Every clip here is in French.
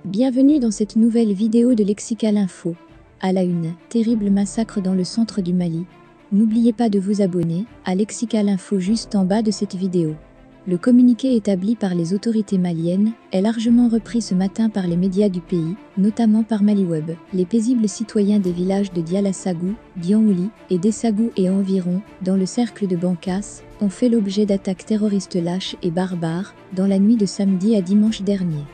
Bienvenue dans cette nouvelle vidéo de Lexical Info. À la une, terrible massacre dans le centre du Mali. N'oubliez pas de vous abonner à Lexical Info juste en bas de cette vidéo. Le communiqué établi par les autorités maliennes est largement repris ce matin par les médias du pays, notamment par Maliweb. Les paisibles citoyens des villages de Dialassagou, Dianhouli et d'Essagou et environ, dans le cercle de Bankas, ont fait l'objet d'attaques terroristes lâches et barbares dans la nuit de samedi à dimanche dernier.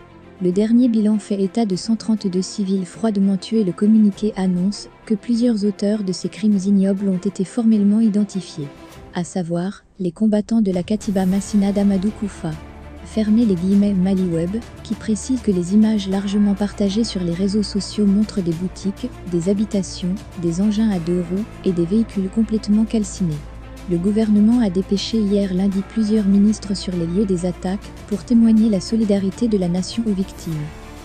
Le dernier bilan fait état de 132 civils froidement tués. Le communiqué annonce que plusieurs auteurs de ces crimes ignobles ont été formellement identifiés, à savoir les combattants de la Katiba Massina d'Amadou Koufa. Fermez les guillemets. Maliweb, qui précise que les images largement partagées sur les réseaux sociaux montrent des boutiques, des habitations, des engins à 2 roues et des véhicules complètement calcinés. Le gouvernement a dépêché hier lundi plusieurs ministres sur les lieux des attaques pour témoigner la solidarité de la nation aux victimes.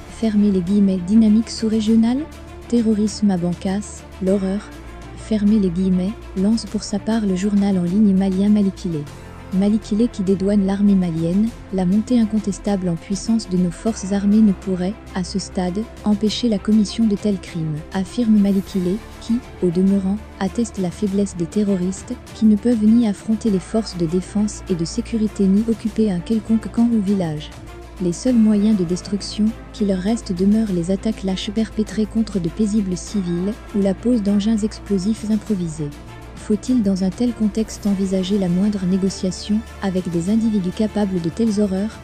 Fermez les guillemets. Dynamique sous-régionale, terrorisme à Bankas, l'horreur. Fermez les guillemets, lance pour sa part le journal en ligne malien Malikile. Malikile qui dédouane l'armée malienne. La montée incontestable en puissance de nos forces armées ne pourrait, à ce stade, empêcher la commission de tels crimes, affirme Malikile, qui, au demeurant, atteste la faiblesse des terroristes, qui ne peuvent ni affronter les forces de défense et de sécurité ni occuper un quelconque camp ou village. Les seuls moyens de destruction qui leur restent demeurent les attaques lâches perpétrées contre de paisibles civils ou la pose d'engins explosifs improvisés. Faut-il dans un tel contexte envisager la moindre négociation avec des individus capables de telles horreurs,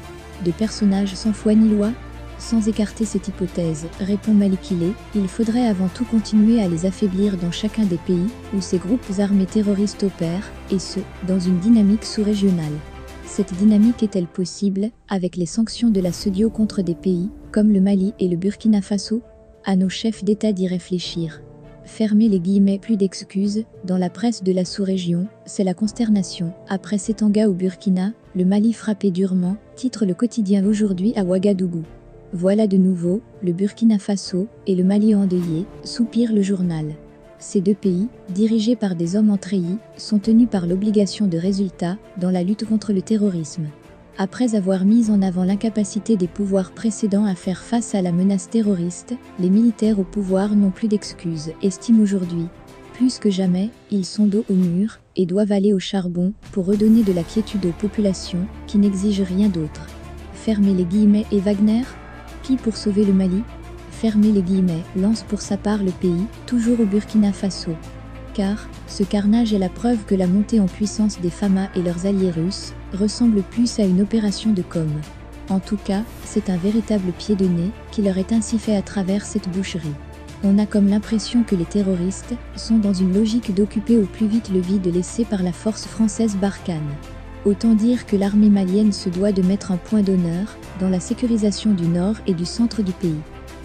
de personnages sans foi ni loi? Sans écarter cette hypothèse, répond Malikile, il faudrait avant tout continuer à les affaiblir dans chacun des pays où ces groupes armés terroristes opèrent, et ce, dans une dynamique sous-régionale. Cette dynamique est-elle possible avec les sanctions de la CEDEAO contre des pays comme le Mali et le Burkina Faso? À nos chefs d'État d'y réfléchir. Fermez les guillemets. Plus d'excuses, dans la presse de la sous-région, c'est la consternation. Après Setanga au Burkina, le Mali frappé durement, titre le quotidien Aujourd'hui à Ouagadougou. Voilà de nouveau, le Burkina Faso et le Mali endeuillés, soupire le journal. Ces deux pays, dirigés par des hommes en treillis, sont tenus par l'obligation de résultat dans la lutte contre le terrorisme. Après avoir mis en avant l'incapacité des pouvoirs précédents à faire face à la menace terroriste, les militaires au pouvoir n'ont plus d'excuses, estiment aujourd'hui. Plus que jamais, ils sont dos au mur et doivent aller au charbon pour redonner de la quiétude aux populations qui n'exigent rien d'autre. Fermez les guillemets. Et Wagner? Qui pour sauver le Mali? Fermez les guillemets, lance pour sa part le pays, toujours au Burkina Faso. Car, ce carnage est la preuve que la montée en puissance des FAMA et leurs alliés russes ressemble plus à une opération de com. En tout cas, c'est un véritable pied de nez qui leur est ainsi fait à travers cette boucherie. On a comme l'impression que les terroristes sont dans une logique d'occuper au plus vite le vide laissé par la force française Barkhane. Autant dire que l'armée malienne se doit de mettre un point d'honneur dans la sécurisation du nord et du centre du pays.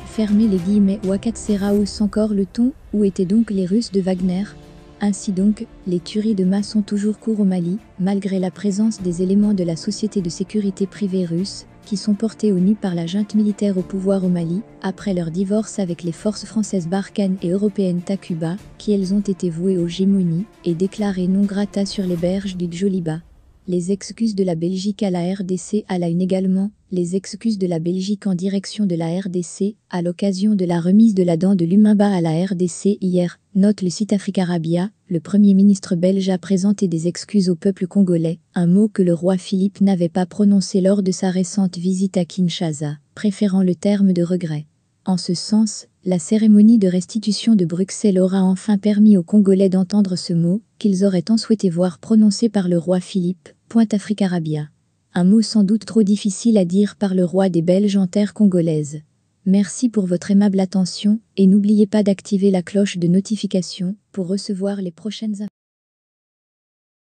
Fermez les guillemets. Ouakatsera hausse encore le ton. Où étaient donc les Russes de Wagner? Ainsi donc, les tueries de masse sont toujours cours au Mali, malgré la présence des éléments de la société de sécurité privée russe, qui sont portés au nu par la junte militaire au pouvoir au Mali, après leur divorce avec les forces françaises Barkhane et européennes Takuba, qui elles ont été vouées aux gémonies, et déclarées non grata sur les berges du Djoliba. Les excuses de la Belgique à la RDC à la une également, les excuses de la Belgique en direction de la RDC, à l'occasion de la remise de la dent de Lumumba à la RDC hier, note le site Africarabia, le Premier ministre belge a présenté des excuses au peuple congolais, un mot que le roi Philippe n'avait pas prononcé lors de sa récente visite à Kinshasa, préférant le terme de regret. En ce sens, la cérémonie de restitution de Bruxelles aura enfin permis aux Congolais d'entendre ce mot, qu'ils auraient tant souhaité voir prononcé par le roi Philippe, pointe Africarabia. Un mot sans doute trop difficile à dire par le roi des Belges en terre congolaise. Merci pour votre aimable attention, et n'oubliez pas d'activer la cloche de notification pour recevoir les prochaines informations.